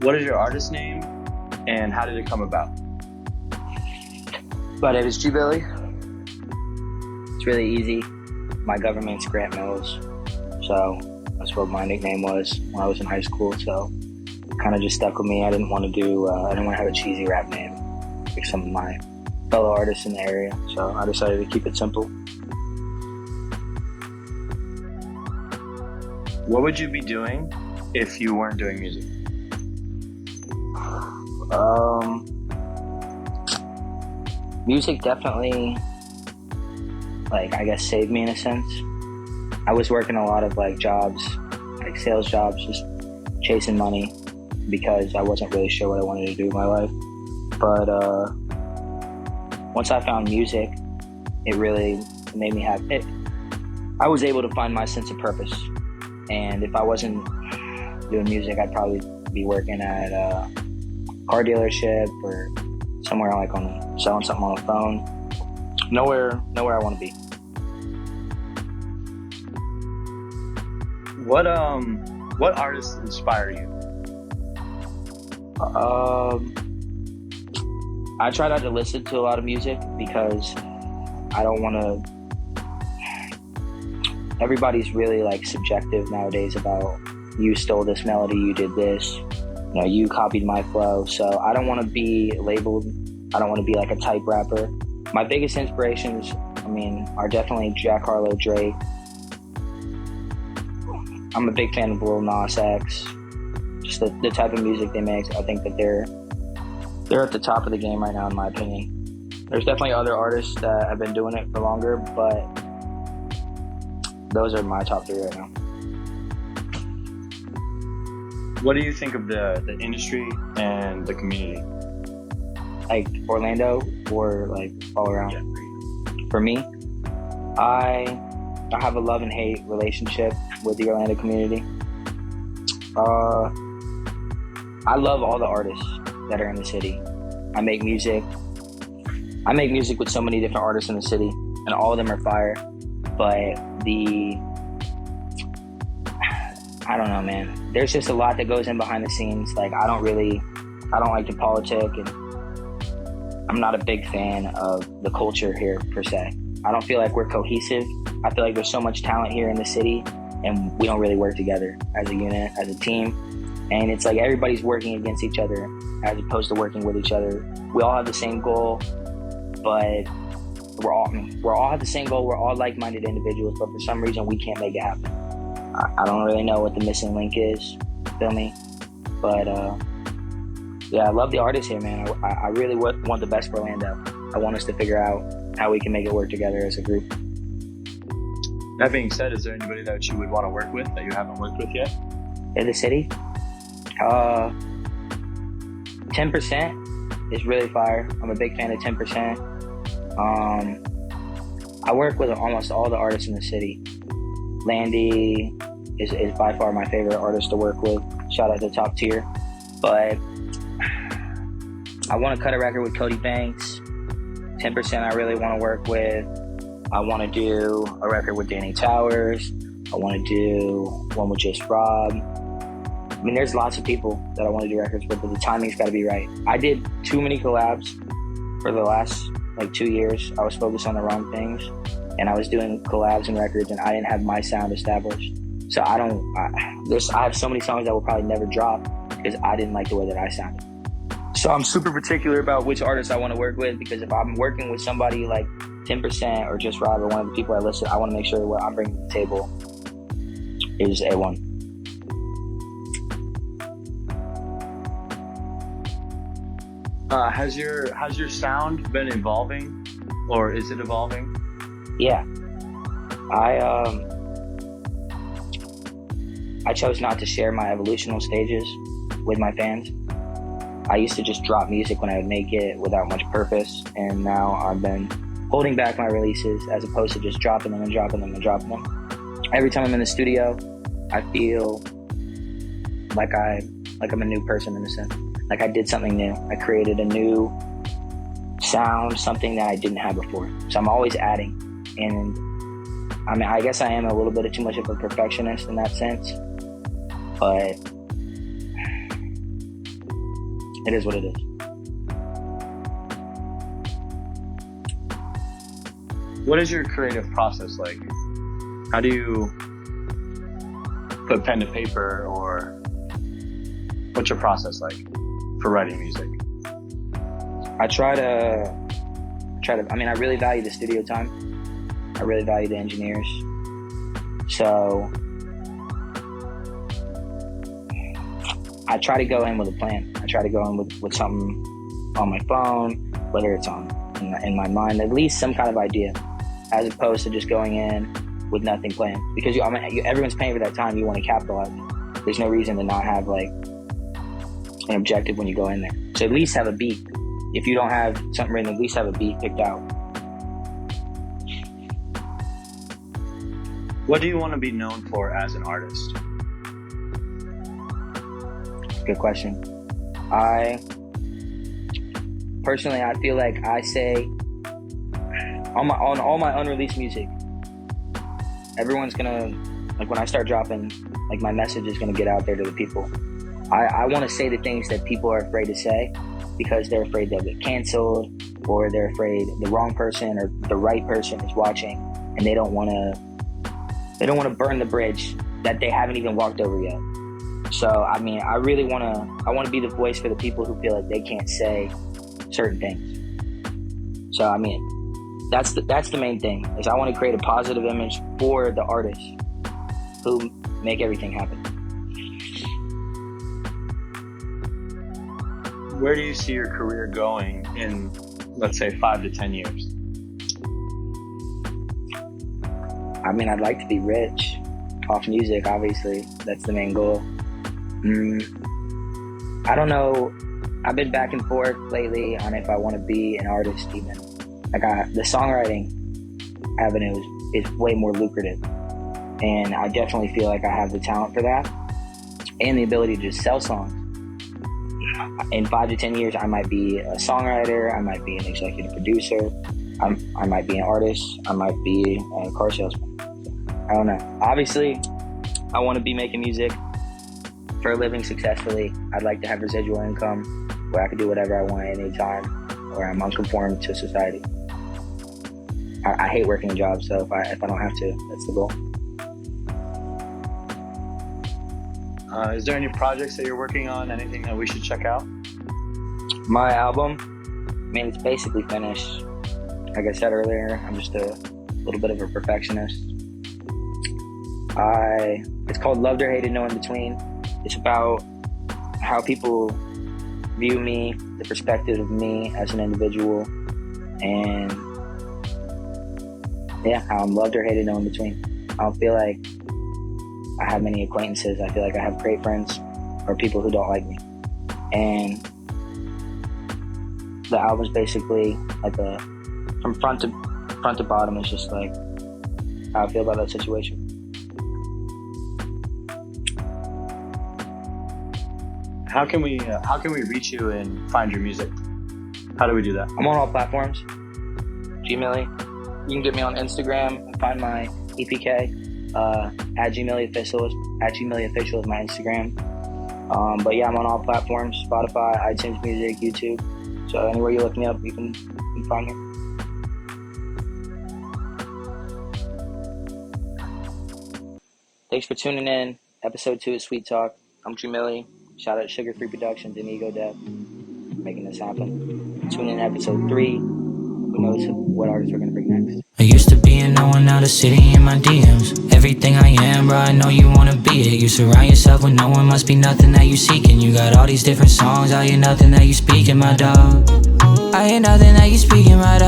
What is your artist name, and how did it come about? My name is Gmilly. It's really easy. My government's Grant Mills, so that's what my nickname was when I was in high school. So kind of just stuck with me. I didn't want to have a cheesy rap name like some of my fellow artists in the area. So I decided to keep it simple. What would you be doing if you weren't doing music? Music definitely, I guess, saved me in a sense. I was working a lot of jobs, like sales jobs, just chasing money because I wasn't really sure what I wanted to do in my life. But once I found music, it really made me happy. I was able to find my sense of purpose. And if I wasn't doing music, I'd probably be working at a car dealership or somewhere selling something on the phone. Nowhere I want to be. What artists inspire you? I try not to listen to a lot of music because I don't want to. Everybody's really subjective nowadays about you stole this melody, you did this, you copied my flow. So I don't want to be labeled. I don't want to be a type rapper. My biggest inspirations, are definitely Jack Harlow, Drake. I'm a big fan of Lil Nas X. Just the type of music they make. I think that they're at the top of the game right now, in my opinion. There's definitely other artists that have been doing it for longer, but those are my top three right now. What do you think of the industry and the community? Orlando or all around? Yeah. For me, I have a love and hate relationship with the Orlando community. I love all the artists that are in the city. I make music with so many different artists in the city, and all of them are fire. But I don't know, man. There's just a lot that goes in behind the scenes. I don't like to politic, and I'm not a big fan of the culture here, per se. I don't feel like we're cohesive. I feel like there's so much talent here in the city, and we don't really work together as a unit, as a team. And it's everybody's working against each other as opposed to working with each other. We all have the same goal, but we're all have the same goal. We're all like-minded individuals, but for some reason we can't make it happen. I don't really know what the missing link is, feel me? But yeah, I love the artists here, man. I really want the best for Orlando. I want us to figure out how we can make it work together as a group. That being said, is there anybody that you would want to work with that you haven't worked with yet? In the city? 10% is really fire. I'm a big fan of 10%. I work with almost all the artists in the city. Landy is by far my favorite artist to work with. Shout out to Top Tier. But I want to cut a record with Cody Banks. 10% I really want to work with. I want to do a record with Danny Towers. I want to do one with Just Rob. There's lots of people that I want to do records with, but the timing's got to be right. I did too many collabs for the last 2 years. I was focused on the wrong things, and I was doing collabs and records, and I didn't have my sound established. So I have so many songs that will probably never drop because I didn't like the way that I sounded. So I'm super particular about which artists I want to work with, because if I'm working with somebody like 10% or Just Rob or one of the people I listed, I want to make sure what I'm bringing to the table is A1. Has your sound been evolving, or is it evolving? Yeah, I chose not to share my evolutional stages with my fans. I used to just drop music when I would make it without much purpose, and now I've been holding back my releases as opposed to just dropping them and dropping them and dropping them. Every time I'm in the studio, I feel like I'm a new person in a sense. Like I did something new. I created a new sound, something that I didn't have before. So I'm always adding. And I guess I am a little bit too much of a perfectionist in that sense. But It is what it is. What is your creative process like? How do you put pen to paper, or what's your process like for writing music? I try to, I mean, I really value the studio time. I really value the engineers. So I try to go in with a plan. I try to go in with something on my phone, whether it's in my mind, at least some kind of idea, as opposed to just going in with nothing planned. Because everyone's paying for that time. You want to capitalize it. There's no reason to not have like an objective when you go in there. So at least have a beat. If you don't have something written, at least have a beat picked out. What do you want to be known for as an artist? Good question. I feel like I say on all my unreleased music, everyone's gonna, like, when I start dropping, like, my message is gonna get out there to the people. I want to say the things that people are afraid to say because they're afraid they'll get canceled, or they're afraid the wrong person or the right person is watching, and they don't want to burn the bridge that they haven't even walked over yet. So, I mean, I want to be the voice for the people who feel like they can't say certain things. So, I mean, that's the main thing, is I want to create a positive image for the artists who make everything happen. Where do you see your career going in, let's say, 5 to 10 years? I mean, I'd like to be rich off music, obviously. That's the main goal. I don't know. I've been back and forth lately on if I want to be an artist even. Like, the songwriting avenue is way more lucrative. And I definitely feel like I have the talent for that and the ability to just sell songs. In 5 to 10 years, I might be a songwriter, I might be an executive producer, I might be an artist, I might be a car salesman. I don't know. Obviously, I want to be making music for a living successfully. I'd like to have residual income where I can do whatever I want at any time, where I'm unconformed to society. I hate working a job, so if I don't have to, that's the goal. Is there any projects that you're working on? Anything that we should check out? My album, I mean, it's basically finished. Like I said earlier, I'm just a little bit of a perfectionist. It's called Loved or Hated, No In Between. It's about how people view me, the perspective of me as an individual, and yeah, how I'm loved or hated, no in between. I don't feel like I have many acquaintances. I feel like I have great friends or people who don't like me. And the album's basically like from front to bottom, it's just like how I feel about that situation. How can we reach you and find your music? How do we do that? I'm on all platforms. Gmilly. You can get me on Instagram. Find my EPK at Gmilly Official. At Gmilly Official is my Instagram. But yeah, I'm on all platforms: Spotify, iTunes Music, YouTube. So anywhere you look me up, you can find me. Thanks for tuning in. Episode 2 of Sweet Talk. I'm Gmilly. Shout out to Sugarfreeproductions and Ego Dev for making this happen. Tune in episode 3. Who knows what artists we're going to bring next. I used to be a no one, now the city in my DMs. Everything I am, bro, I know you wanna be it. You surround yourself with no one, must be nothing that you seeking. You got all these different songs, I hear nothing that you speaking, my dog. I hear nothing that you speaking, my